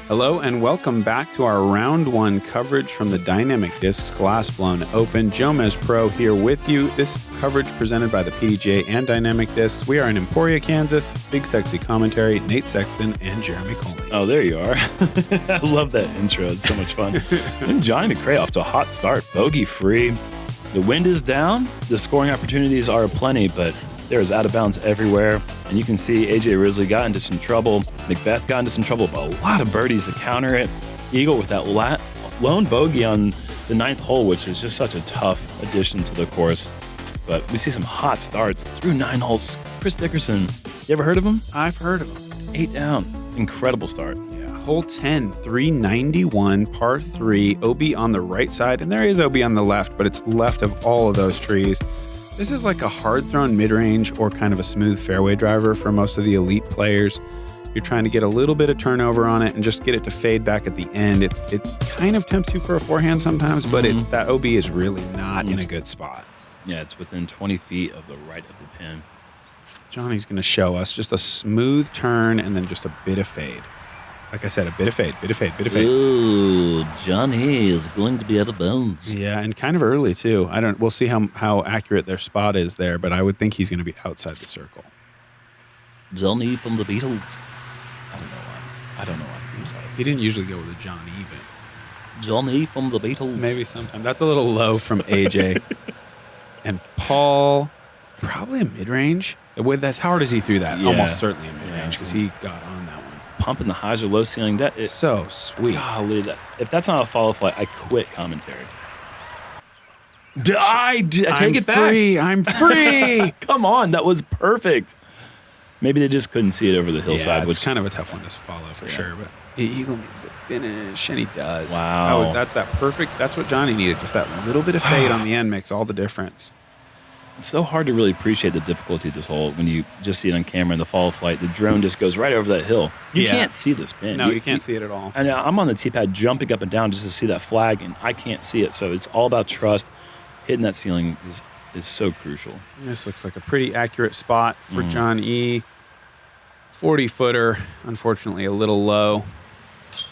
Hello and welcome back to our round one coverage from the Dynamic Discs Glass Blown Open. JomezPro here with you. This coverage presented by the PDGA and Dynamic Discs. We are in Emporia, Kansas. BigSexy commentary, Nate Sexton and Jeremy Koling. Oh, there you are. I love that intro. It's so much fun. And Johne McCray off to a hot start, bogey free. The wind is down. The scoring opportunities are plenty, but there's out of bounds everywhere. And you can see AJ Risley got into some trouble. McBeth got into some trouble, but a lot of birdies to counter it. Eagle with that lone bogey on the ninth hole, which is just such a tough addition to the course. But we see some hot starts through 9 holes. Chris Dickerson, you ever heard of him? I've heard of him. 8 down. Incredible start. Yeah, hole 10, 391, par 3, OB on the right side. And there is OB on the left, but it's left of all of those trees. This is like a hard-thrown mid-range or kind of a smooth fairway driver for most of the elite players. You're trying to get a little bit of turnover on it and just get it to fade back at the end. It kind of tempts you for a forehand sometimes, but it's that OB is really not in a good spot. Yeah, it's within 20 feet of the right of the pin. Johnny's going to show us just a smooth turn and then just a bit of fade. Like I said, a bit of fade, bit of fade, bit of fade. Ooh, Johnny is going to be out of bounds. Yeah, and kind of early too. We'll see how accurate their spot is there, but I would think he's going to be outside the circle. Johnny from the Beatles. I don't know why. I'm sorry. He didn't usually go with a Johnny, but Johnny from the Beatles. Maybe sometime. That's a little low from AJ. And Paul, probably a mid-range. That's how hard is he threw that? Yeah. Almost certainly a mid-range because he got on that one. Pumping the highs or low ceiling. That is so sweet. Golly, if that's not a FollowFlight, I quit commentary. I take it back. I'm free. Come on, that was perfect. Maybe they just couldn't see it over the hillside. Yeah, it's kind of a tough one to follow for sure. But Eagle needs to finish, and he does. Wow. That's that perfect. That's what Johnny needed. Just that little bit of fade on the end makes all the difference. It's so hard to really appreciate the difficulty of this hole when you just see it on camera in the FollowFlight. The drone just goes right over that hill. You can't see this pin. No, you can't see it at all. And I'm on the tee pad jumping up and down just to see that flag, and I can't see it. So it's all about trust. Hitting that ceiling is so crucial. This looks like a pretty accurate spot for John E. 40-footer, unfortunately a little low.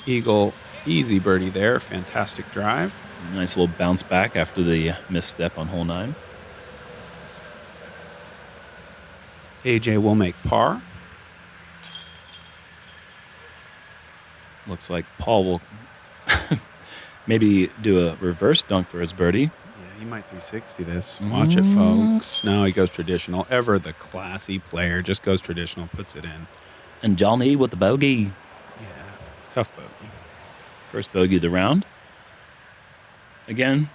Eagle, easy birdie there. Fantastic drive. Nice little bounce back after the misstep on hole 9. AJ will make par. Looks like Paul will maybe do a reverse dunk for his birdie. Yeah, he might 360 this. Watch it, folks. No, he goes traditional. Ever the classy player. Just goes traditional, puts it in. And Johnny with the bogey. Yeah, tough bogey. First bogey of the round. Again,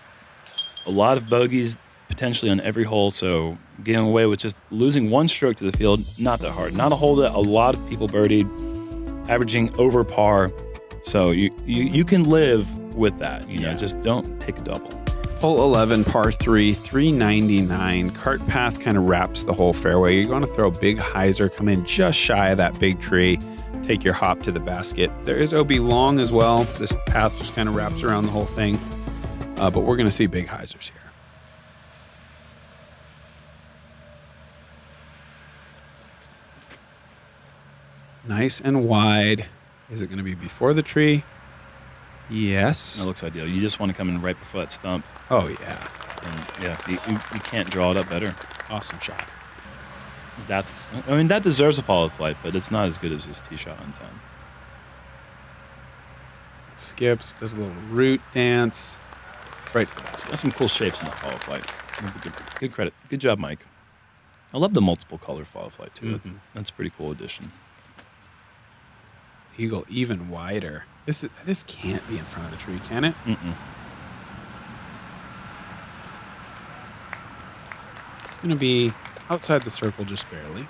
a lot of bogeys potentially on every hole, so getting away with just losing one stroke to the field, not that hard. Not a hole that a lot of people birdied, averaging over par. So you can live with that. You know, just don't take a double. Hole 11, par 3, 399. Cart path kind of wraps the whole fairway. You're going to throw a big hyzer, come in just shy of that big tree, take your hop to the basket. There is OB long as well. This path just kind of wraps around the whole thing. But we're going to see big hyzers here. Nice and wide. Is it going to be before the tree? Yes. That looks ideal. You just want to come in right before that stump. Oh, yeah. And yeah, you can't draw it up better. Awesome shot. That deserves a FollowFlight, but it's not as good as his tee shot on 10. Skips, does a little root dance. Right to the basket. Got some cool shapes in the FollowFlight. Good credit. Good job, Mike. I love the multiple color FollowFlight, too. That's a pretty cool addition. Eagle even wider. This can't be in front of the tree, can it? It's going to be outside the circle just barely.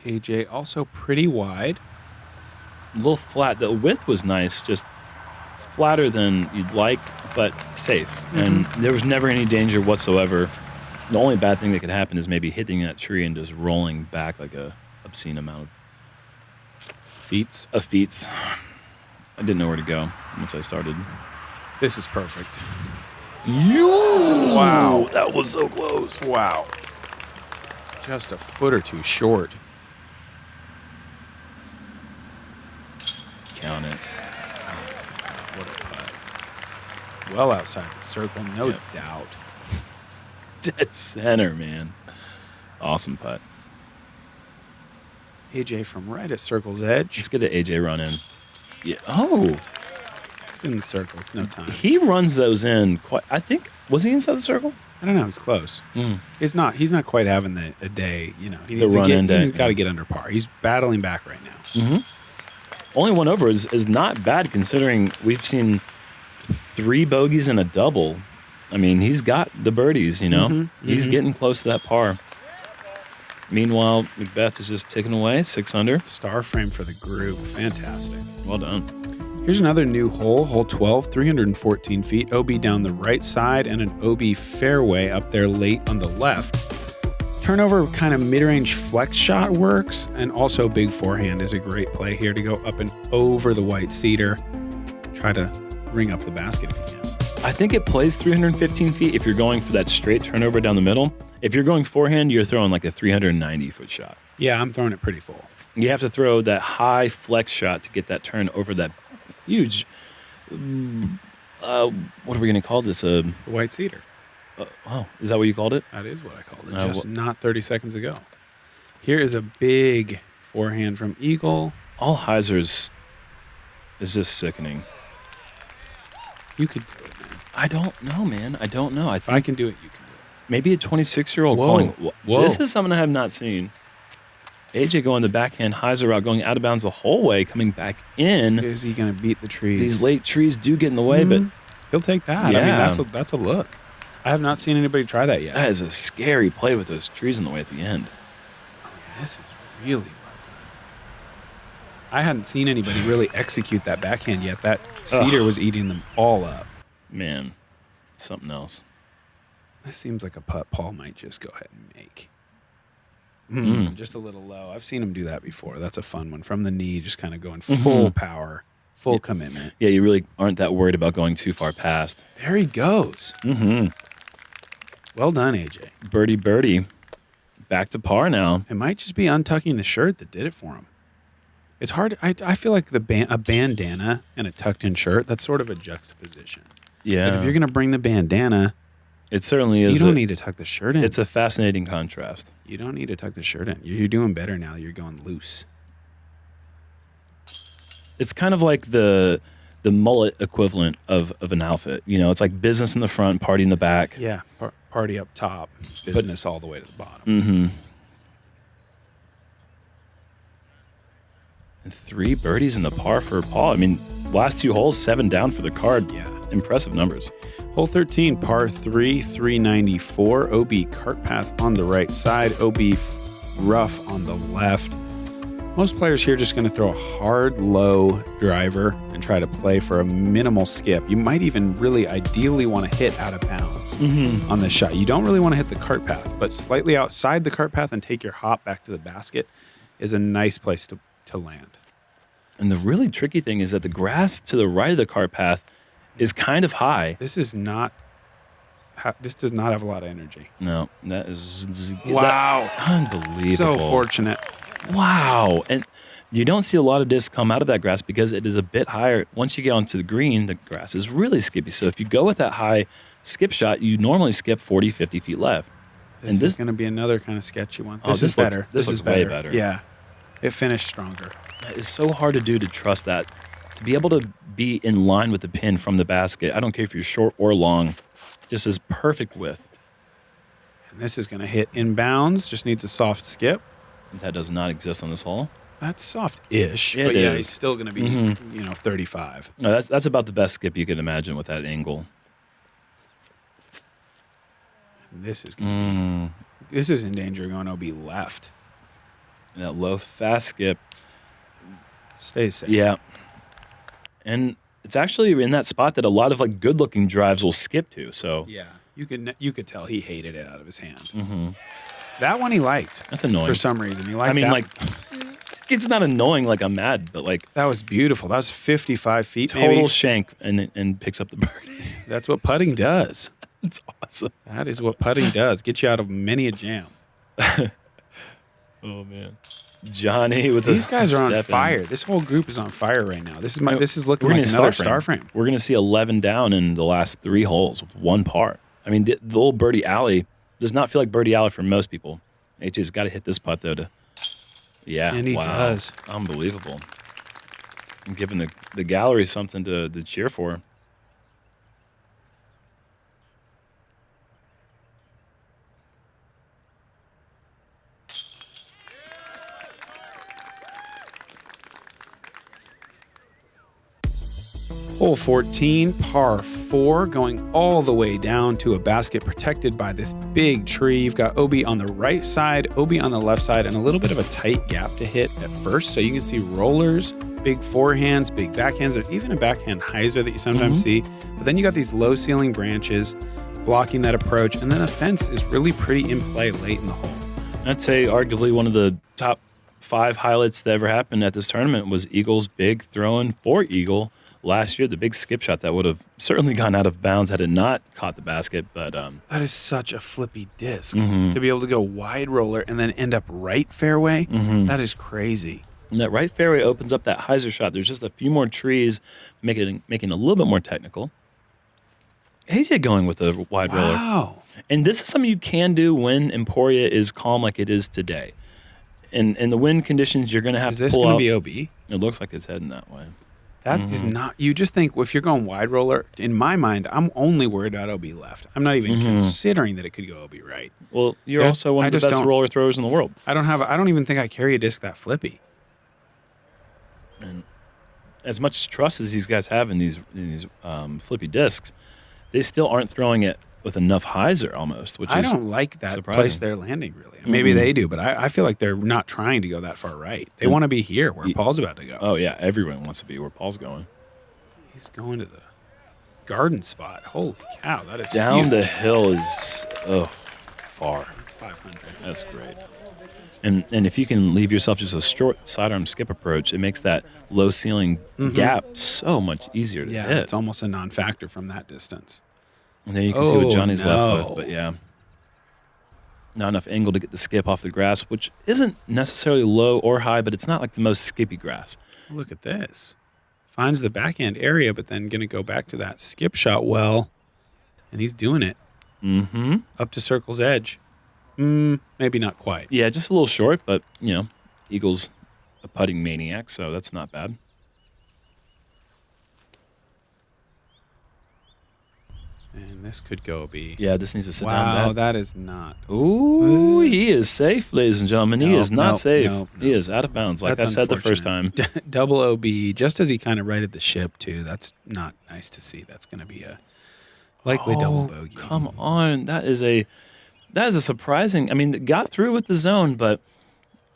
AJ also pretty wide. A little flat. The width was nice, just flatter than you'd like, but safe. And there was never any danger whatsoever. The only bad thing that could happen is maybe hitting that tree and just rolling back like a obscene amount of feet. I didn't know where to go once I started. This is perfect. Wow. That was so close. Wow. Just a foot or two short. Count it. What a putt. Well outside the circle, no doubt. Dead center, man. Awesome putt. AJ from right at circle's edge. Let's get the AJ run in. Yeah. Oh. It's in the circle. It's no time. He runs those in quite. I think, was he inside the circle? I don't know. He's close. He's not quite having a day. You know, The run-in day. He's got to get under par. He's battling back right now. Only one over is not bad considering we've seen 3 bogeys and a double. I mean, he's got the birdies, you know. He's getting close to that par. Meanwhile, McBeth is just ticking away, 6 under. Star frame for the group. Fantastic. Well done. Here's another new hole, hole 12, 314 feet, OB down the right side, and an OB fairway up there late on the left. Turnover kind of mid-range flex shot works, and also big forehand is a great play here to go up and over the white cedar. Try to ring up the basket if you can. I think it plays 315 feet if you're going for that straight turnover down the middle. If you're going forehand, you're throwing like a 390-foot shot. Yeah, I'm throwing it pretty full. You have to throw that high flex shot to get that turn over that huge, what are we going to call this? The white cedar. Oh, is that what you called it? That is what I called it, just not 30 seconds ago. Here is a big forehand from Eagle. All hyzers is just sickening. You could do it, man. I don't know, man. I don't know. If I can do it, you can do it. Maybe a 26-year-old Koling. Whoa. This is something I have not seen. AJ going the backhand hyzer route, going out of bounds the whole way, coming back in. Is he going to beat the trees? These late trees do get in the way, but he'll take that. Yeah. I mean, that's a look. I have not seen anybody try that yet. that is a scary play with those trees in the way at the end. Oh, this is really well done. I hadn't seen anybody really execute that backhand yet. That cedar was eating them all up. Man, something else. This seems like a putt Paul might just go ahead and make. Just a little low. I've seen him do that before. That's a fun one. From the knee, just kind of going full power, full commitment. Yeah, you really aren't that worried about going too far past. There he goes. Well done, AJ. Birdie. Back to par now. It might just be untucking the shirt that did it for him. It's hard. I feel like a bandana and a tucked-in shirt, that's sort of a juxtaposition. Yeah. But if you're going to bring the bandana, it certainly is. You don't need to tuck the shirt in. It's a fascinating contrast. You don't need to tuck the shirt in. You're doing better now. You're going loose. It's kind of like the mullet equivalent of an outfit. You know, it's like business in the front, party in the back. Yeah, party up top, business all the way to the bottom. And 3 birdies in the par for Paul. I mean, last 2 holes, 7 down for the card. Yeah. Impressive numbers. Hole 13, par 3, 394. OB cart path on the right side. OB rough on the left. Most players here are just going to throw a hard, low driver and try to play for a minimal skip. You might even really ideally want to hit out of bounds on this shot. You don't really want to hit the cart path, but slightly outside the cart path and take your hop back to the basket is a nice place to land. And the really tricky thing is that the grass to the right of the cart path is kind of high. This does not have a lot of energy. No, that is... Wow. Unbelievable. So fortunate. Wow. And you don't see a lot of discs come out of that grass because it is a bit higher. Once you get onto the green, the grass is really skippy. So if you go with that high skip shot, you normally skip 40, 50 feet left. This is going to be another kind of sketchy one. This is looks, better. This is way better. Yeah. It finished stronger. It's so hard to do to trust that. To be able to be in line with the pin from the basket, I don't care if you're short or long, just as perfect width. And this is going to hit inbounds, just needs a soft skip. That does not exist on this hole. That's soft-ish, It but yeah, is. he's still going to be, 35. No, that's about the best skip you could imagine with that angle. And this is going to be, this is in danger of going OB left. And that low, fast skip. Stay safe. Yeah. And it's actually in that spot that a lot of like good-looking drives will skip to. So yeah, you could tell he hated it out of his hand. That one he liked. That's annoying for some reason. He liked. I mean, that. like, it's not annoying. Like I'm mad, but like that was beautiful. That was 55 feet. Total maybe. shank and picks up the birdie. That's what putting does. It's awesome. That is what putting does. Get you out of many a jam. Oh man, Johnny with These guys are on step fire. in. This whole group is on fire right now. This is looking We're like gonna another star frame. We're going to see 11 down in the last 3 holes with 1 par. I mean, the old birdie alley does not feel like birdie alley for most people. AJ's got to hit this putt though. And he does. Unbelievable. I'm giving the gallery something to cheer for. Hole 14, par 4, going all the way down to a basket protected by this big tree. You've got OB on the right side, OB on the left side, and a little bit of a tight gap to hit at first. So you can see rollers, big forehands, big backhands, or even a backhand hyzer that you sometimes see. But then you got these low ceiling branches blocking that approach. And then the fence is really pretty in play late in the hole. I'd say arguably one of the top 5 highlights that ever happened at this tournament was Eagle's big throw-in for Eagle last year, the big skip shot that would have certainly gone out of bounds had it not caught the basket. But that is such a flippy disc to be able to go wide roller and then end up right fairway. That is crazy. And that right fairway opens up that hyzer shot. There's just a few more trees making it a little bit more technical. AJ going with a wide roller. Wow. And this is something you can do when Emporia is calm like it is today. In the wind conditions, you're going to have to pull out. Is this going to be OB? It looks like it's heading that way. That is not, you just think, well, if you're going wide roller, in my mind, I'm only worried about OB left. I'm not even considering that it could go OB right. Well, you're also one of the best roller throwers in the world. I don't even think I carry a disc that flippy. And as much trust as these guys have in these flippy discs, they still aren't throwing it with enough hyzer almost, which I is don't like that surprising. place they're landing, really. Maybe they do, but I feel like they're not trying to go that far right. They want to be here where Paul's about to go. Oh, yeah. Everyone wants to be where Paul's going. He's going to the garden spot. Holy cow, that is down huge. the hill is far. That's 500. That's great. And if you can leave yourself just a short sidearm skip approach, it makes that low ceiling gap so much easier to hit. It's almost a non-factor from that distance. And then you can see what Johnny's left with, but yeah. Not enough angle to get the skip off the grass, which isn't necessarily low or high, but it's not like the most skippy grass. Look at this. Finds the backhand area, but then going to go back to that skip shot well, and he's doing it. Up to circle's edge. Maybe not quite. Yeah, just a little short, but, Eagle's a putting maniac, so that's not bad. And this could go B. Yeah, this needs to sit down. Wow, that is not. Ooh, he is safe, ladies and gentlemen. He is not safe. Nope. He is out of bounds, like That's I said the first time. Double OB, just as he kind of righted the ship, too. That's not nice to see. That's going to be a likely double bogey. Come on. That is a surprising. I mean, it got through with the zone, but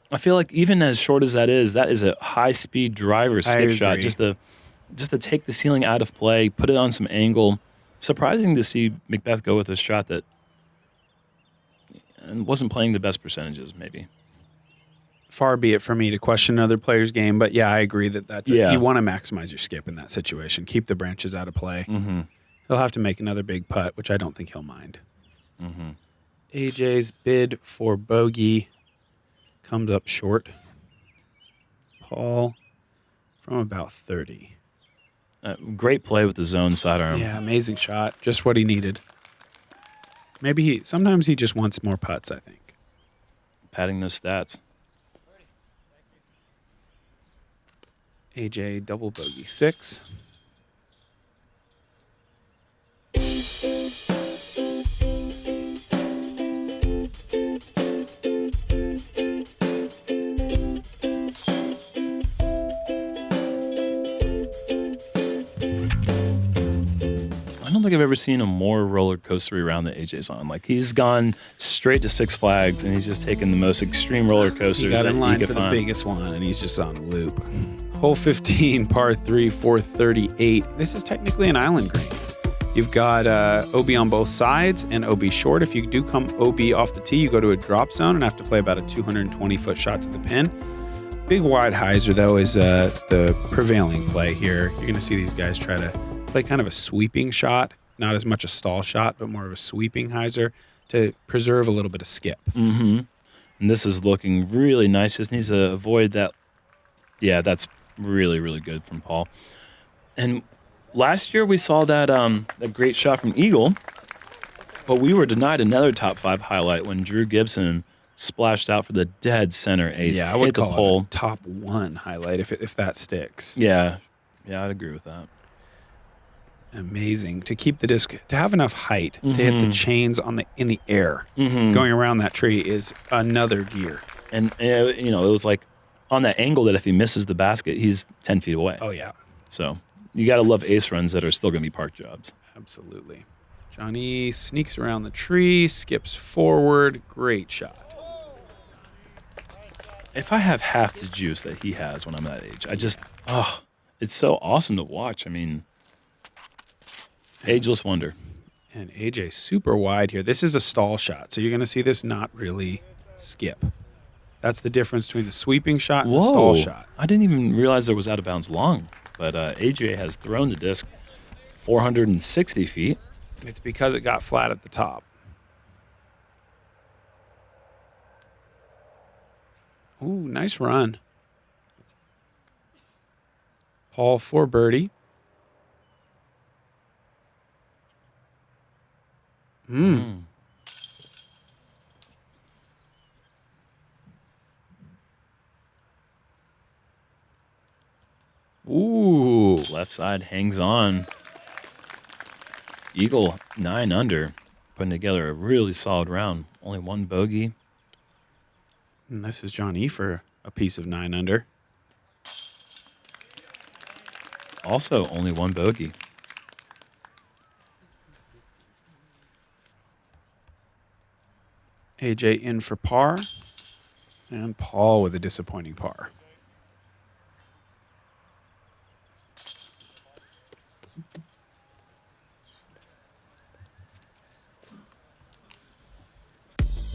I feel like even as short as that is a high-speed driver skip shot just to take the ceiling out of play, put it on some angle. Surprising to see McBeth go with a shot that wasn't playing the best percentages, maybe. Far be it for me to question another player's game, but yeah, I agree that you want to maximize your skip in that situation. Keep the branches out of play. He'll have to make another big putt, which I don't think he'll mind. AJ's bid for bogey comes up short. Paul from about 30. Great play with the zone sidearm. Yeah, amazing shot. Just what he needed. Sometimes he just wants more putts, I think. Padding those stats. AJ double bogey 6. I don't think I've ever seen a more roller coastery round that AJ's on. Like, he's gone straight to Six Flags, and he's just taken the most extreme roller coasters He got in line could for find. the biggest one, and he's just on loop. Hole 15, par 3, 438. This is technically an island green. You've got OB on both sides and OB short. If you do come OB off the tee, you go to a drop zone and have to play about a 220-foot shot to the pin. Big wide hyzer, though, is the prevailing play here. You're going to see these guys try to play kind of a sweeping shot not as much a stall shot, but more of a sweeping hyzer to preserve a little bit of skip. Mm-hmm. And this is looking really nice. Just needs to avoid that. Yeah, that's really, really good from Paul. And last year we saw that that great shot from Eagle, but we were denied another top 5 highlight when Drew Gibson splashed out for the dead center ace. Yeah, I would hit call the pole. it a top 1 highlight if that sticks. Yeah, I'd agree with that. Amazing to keep the disc, to have enough height to hit the chains in the air. Going around that tree is another gear. And you know, it was like on that angle that if he misses the basket, he's 10 feet away. Oh yeah. So you got to love ace runs that are still going to be park jobs. Absolutely. Johnny sneaks around the tree, skips forward. Great shot. If I have half the juice that he has when I'm that age, it's so awesome to watch. I mean, ageless wonder. And AJ super wide here. This is a stall shot, so you're going to see this not really skip. That's the difference between the sweeping shot and the stall shot. I didn't even realize there was out of bounds long, but AJ has thrown the disc 460 feet. It's because it got flat at the top. Ooh, nice run. Paul for birdie. Ooh. Left side hangs on. Eagle 9 under, putting together a really solid round. Only 1 bogey. And this is Johnny for a piece of 9 under. Also, only 1 bogey. AJ in for par. And Paul with a disappointing par.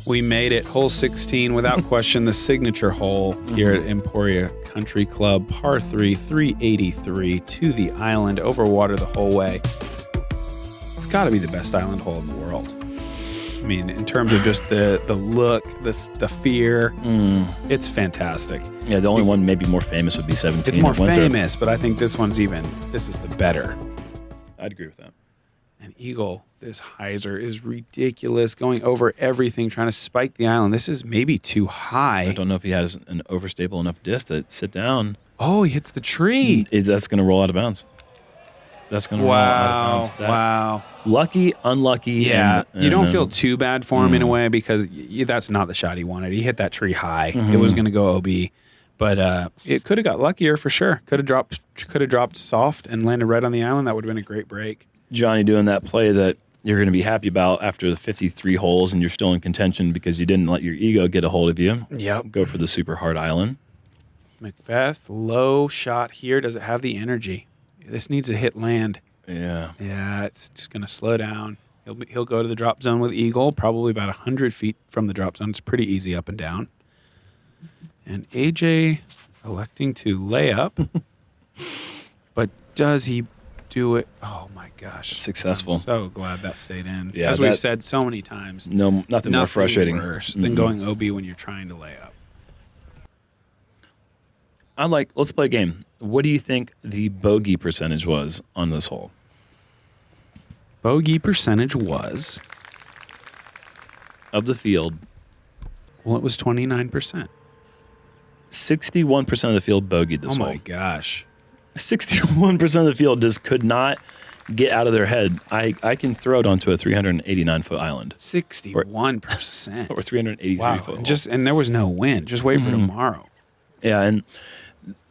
We made it. Hole 16, without question, the signature hole here at Emporia Country Club. Par 3, 383 to the island, over water the whole way. It's got to be the best island hole in the world. I mean, in terms of just the look, the fear, it's fantastic. Yeah, the only one maybe more famous would be 17. It's more famous, but I think this is the better. I'd agree with that. And Eagle, this hyzer is ridiculous, going over everything, trying to spike the island. This is maybe too high. I don't know if he has an overstable enough disc to sit down. Oh, he hits the tree. That's going to roll out of bounds. That's going to roll out of bounds. Wow. Lucky, unlucky. Yeah, you don't feel too bad for him in a way because that's not the shot he wanted. He hit that tree high. It was going to go OB. But it could have got luckier for sure. Could have dropped soft and landed right on the island. That would have been a great break. Johnny doing that play that you're going to be happy about after the 53 holes and you're still in contention because you didn't let your ego get a hold of you. Yep. Go for the super hard island. McBeth, low shot here. Does it have the energy? This needs to hit land. Yeah. Yeah, it's just going to slow down. He'll go to the drop zone with Eagle, probably about 100 feet from the drop zone. It's pretty easy up and down. And AJ electing to lay up. But does he do it? Oh, my gosh. Successful. I'm so glad that stayed in. Yeah, as we've said so many times. Nothing more frustrating worse than going OB when you're trying to lay up. Let's play a game. What do you think the bogey percentage was on this hole? Bogey percentage was? Of the field. Well, it was 29%. 61% of the field bogeyed this hole. Oh, my gosh. 61% of the field just could not get out of their head. I can throw it onto a 389-foot island. 61%. Or 383-foot hole. And there was no wind. Just wait for tomorrow. Yeah, and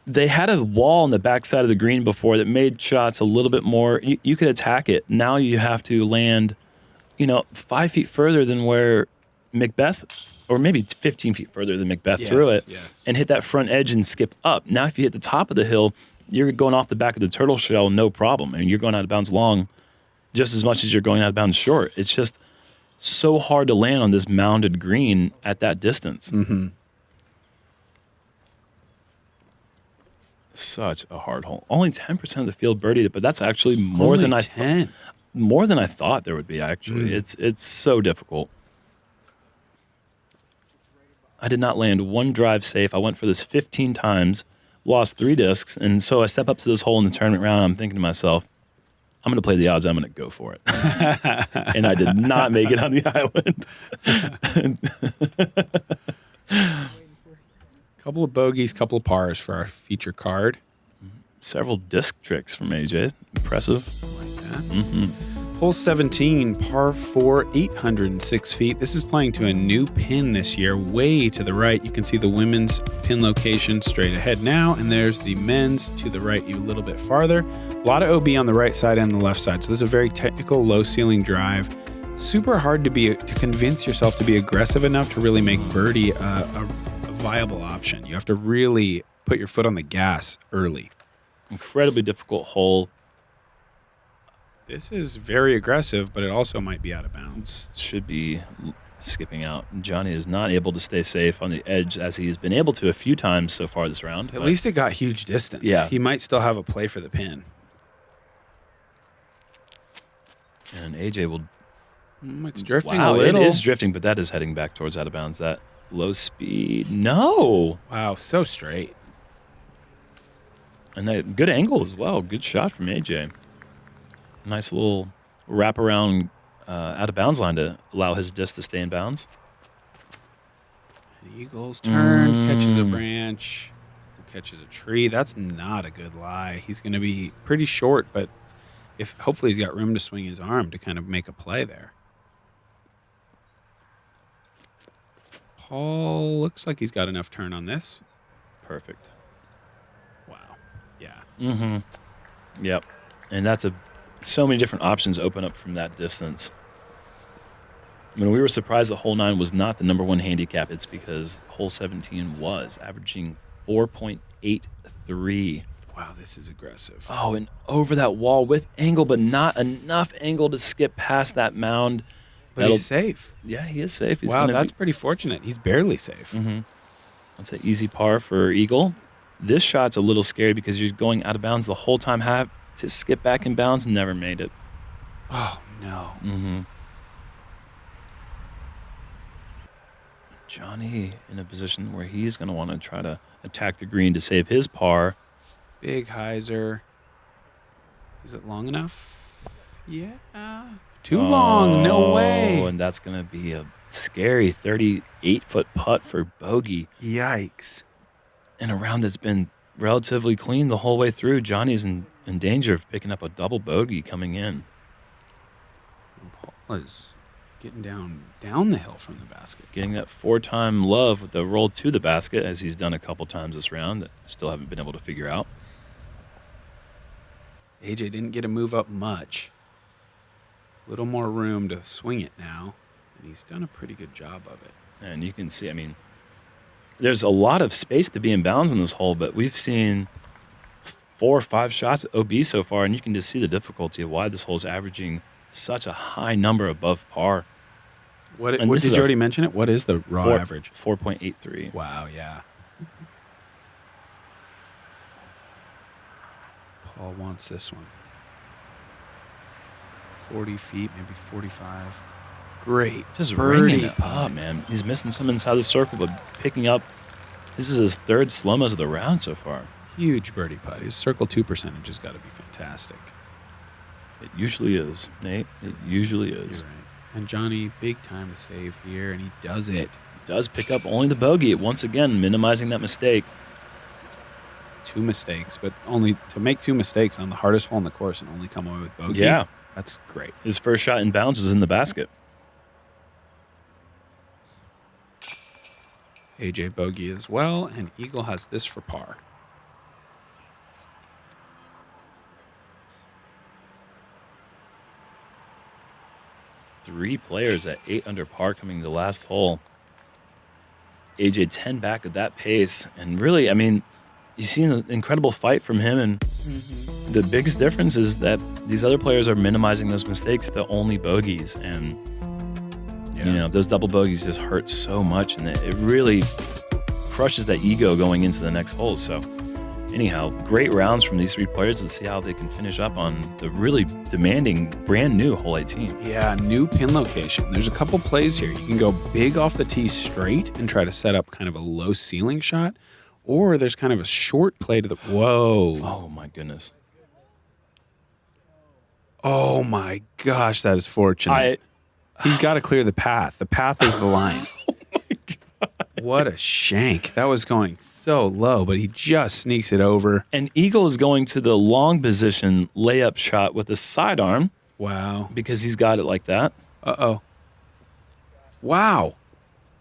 they had a wall on the backside of the green before that made shots a little bit more. You could attack it. Now you have to land, 5 feet further than where McBeth, or maybe it's 15 feet further than McBeth threw it, and hit that front edge and skip up. Now if you hit the top of the hill, you're going off the back of the turtle shell, no problem. And you're going out of bounds long just as much as you're going out of bounds short. It's just so hard to land on this mounded green at that distance. Mm-hmm. Such a hard hole. Only 10% of the field birdied it, but that's actually more than I thought. more than I thought there would be, actually. It's so difficult. I did not land one drive safe. I went for this 15 times, lost 3 discs, and so I step up to this hole in the tournament round. I'm thinking to myself, I'm going to play the odds. I'm going to go for it. And I did not make it on the island. Couple of bogeys, couple of pars for our feature card. Several disc tricks from AJ. Impressive. Like that. Hole 17, par 4, 806 feet. This is playing to a new pin this year, way to the right. You can see the women's pin location straight ahead now, and there's the men's to the right, a little bit farther. A lot of OB on the right side and the left side. So this is a very technical, low ceiling drive. Super hard to convince yourself to be aggressive enough to really make birdie a viable option. You have to really put your foot on the gas early. Incredibly difficult hole. This is very aggressive, but it also might be out of bounds. Should be skipping out. Johnny is not able to stay safe on the edge as he's been able to a few times so far this round. At least it got huge distance. Yeah. He might still have a play for the pin. And AJ will... It's drifting a little. It is drifting, but that is heading back towards out of bounds. That low speed. No. Wow, so straight. And that good angle as well. Good shot from AJ. Nice little wraparound out of bounds line to allow his disc to stay in bounds. Eagles turn, catches a branch, catches a tree. That's not a good lie. He's going to be pretty short, but hopefully he's got room to swing his arm to kind of make a play there. Paul looks like he's got enough turn on this. Perfect. Wow. Yeah. Yep. And so many different options open up from that distance. When we were surprised that hole 9 was not the number 1 handicap, it's because hole 17 was, averaging 4.83. Wow, this is aggressive. Oh, and over that wall with angle, but not enough angle to skip past that mound. But he's safe. Yeah, he is safe. Wow, that's pretty fortunate. He's barely safe. That's an easy par for Eagle. This shot's a little scary because you're going out of bounds the whole time. Have to skip back in bounds, never made it. Oh, no. Johnny in a position where he's going to want to try to attack the green to save his par. Big hyzer. Is it long enough? Yeah. Too long. No way. And that's going to be a scary 38-foot putt for bogey. Yikes. In a round that's been relatively clean the whole way through, Johnny's in danger of picking up a double bogey coming in. Paul is getting down the hill from the basket. Getting that 4-time love with the roll to the basket, as he's done a couple times this round that still haven't been able to figure out. AJ didn't get to move up much. A little more room to swing it now, and he's done a pretty good job of it. And you can see, there's a lot of space to be in bounds in this hole, but we've seen 4 or 5 shots at OB so far, and you can just see the difficulty of why this hole is averaging such a high number above par. What did you already mention it? What is the raw average? 4.83. Wow, yeah. Paul wants this one. 40 feet, maybe 45. Great. Just ringing it up, man. He's missing some inside the circle, but picking up. This is his 3rd SloMez of the round so far. Huge birdie putt. His circle 2 percentage has got to be fantastic. It usually is, Nate. It usually is. You're right. And Johnny, big time to save here, and he does it. He does pick up only the bogey, once again, minimizing that mistake. 2 mistakes, but only to make 2 mistakes on the hardest hole in the course and only come away with bogey. Yeah. That's great. His first shot in bounds is in the basket. AJ bogey as well, and Eagle has this for par. Three players at 8 under par coming to the last hole. AJ 10 back at that pace. And really, you see an incredible fight from him. And the biggest difference is that these other players are minimizing those mistakes to only bogeys. And, those double bogeys just hurt so much. And it really crushes that ego going into the next hole. So Anyhow, great rounds from these three players. Let's see how they can finish up on the really demanding, brand new hole 18. Yeah, new pin location. There's a couple plays here. You can go big off the tee straight and try to set up kind of a low ceiling shot, or there's kind of a short play to the, whoa. Oh my goodness. Oh my gosh, that is fortunate. He's got to clear the path. The path is the line. Oh my God. What a shank. That was going so low, but he just sneaks it over. And Eagle is going to the long position layup shot with a sidearm. Wow. Because he's got it like that. Uh-oh. Wow.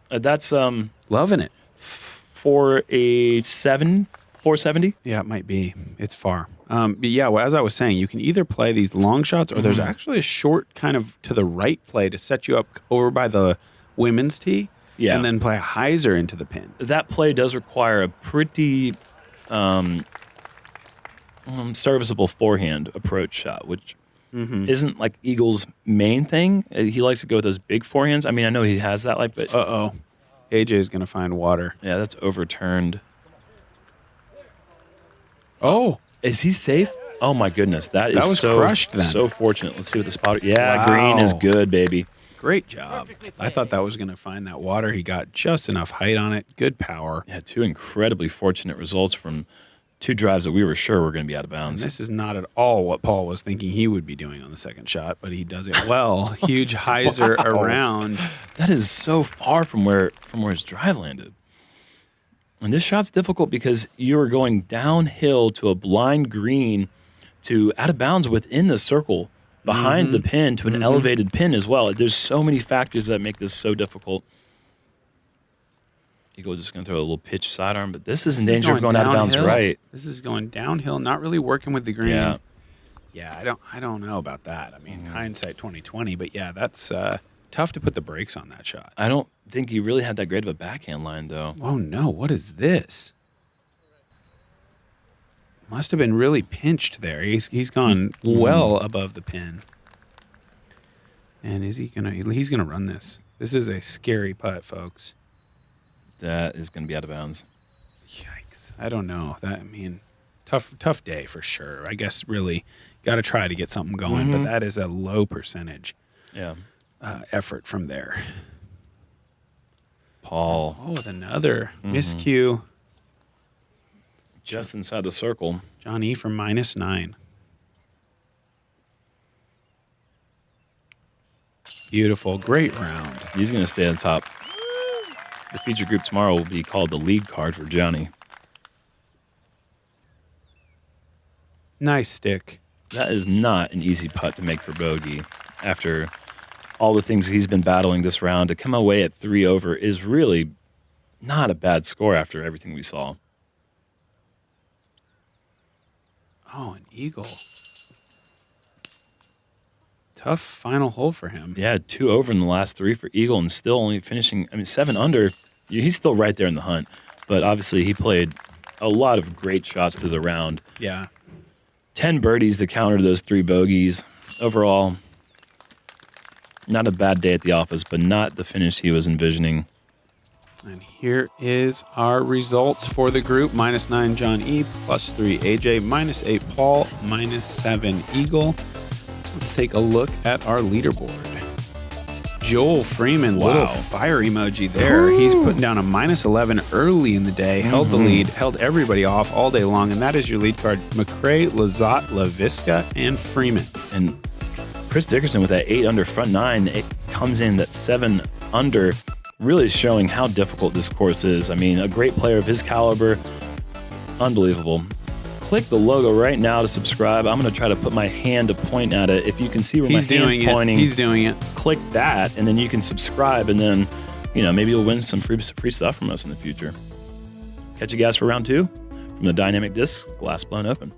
That's loving it. For a 470? Yeah, it might be. It's far. But yeah, well, as I was saying, you can either play these long shots or there's actually a short kind of to the right play to set you up over by the women's tee. Yeah. And then play a hyzer into the pin. That play does require a pretty serviceable forehand approach shot, which isn't like Eagle's main thing. He likes to go with those big forehands. I mean, I know he has that, like, but uh-oh. AJ's going to find water. Yeah, that's overturned. Oh. Is he safe? Oh, my goodness. That was so crushed then. So fortunate. Let's see what the spotter... Yeah, Wow. green is good, baby. Great job. I thought that was going to find that water. He got just enough height on it. Good power. Yeah, two incredibly fortunate results from two drives that we were sure were going to be out of bounds. And this is not at all what Paul was thinking he would be doing on the second shot, but he does it well. Huge hyzer around. That is so far from where his drive landed. And this shot's difficult because you are going downhill to a blind green to out of bounds within the circle behind the pin to an elevated pin as well. There's so many factors that make this so difficult. Eagle just going to throw a little pitch sidearm, but this is in danger of going out of bounds right. This is going downhill, not really working with the green. Yeah. Yeah, I don't know about that. I mean, hindsight 2020, but yeah, that's tough to put the brakes on that shot. I don't think he really had that great of a backhand line, though. Oh, no. What is this? Must have been really pinched there. He's gone well above the pin. And is he gonna? He's gonna run this. This is a scary putt, folks. That is going to be out of bounds. Yikes! I don't know. Tough day for sure. I guess really got to try to get something going, but that is a low percentage. Yeah. Effort from there. Paul. Oh, with another miscue. Just inside the circle. John E for -9. Beautiful. Great round. He's going to stay on top. The feature group tomorrow will be called the lead card for Johnny. Nice stick. That is not an easy putt to make for bogey. After all the things he's been battling this round, to come away at 3 over is really not a bad score after everything we saw. Oh, an eagle. Tough final hole for him. Yeah, 2 over in the last 3 for Eagle and still only finishing, 7 under. He's still right there in the hunt. But obviously he played a lot of great shots through the round. Yeah. 10 birdies to counter those 3 bogeys. Overall, not a bad day at the office, but not the finish he was envisioning. And here is our results for the group. -9 John E, +3 AJ, -8 Paul, -7 Eagle. Let's take a look at our leaderboard. Joel Freeman, little fire emoji there. Ooh. He's putting down a -11 early in the day, held the lead, held everybody off all day long, and that is your lead card. McCray, Lizotte, LaVisca, and Freeman. And Chris Dickerson with that 8 under front 9, it comes in that 7 under, really showing how difficult this course is. A great player of his caliber, unbelievable. Click the logo right now to subscribe. I'm going to try to put my hand to point at it. If you can see where my hand's pointing, he's doing it. Click that, and then you can subscribe, and then, maybe you'll win some free stuff from us in the future. Catch you guys for round 2 from the Dynamic Disc Glass Blown Open.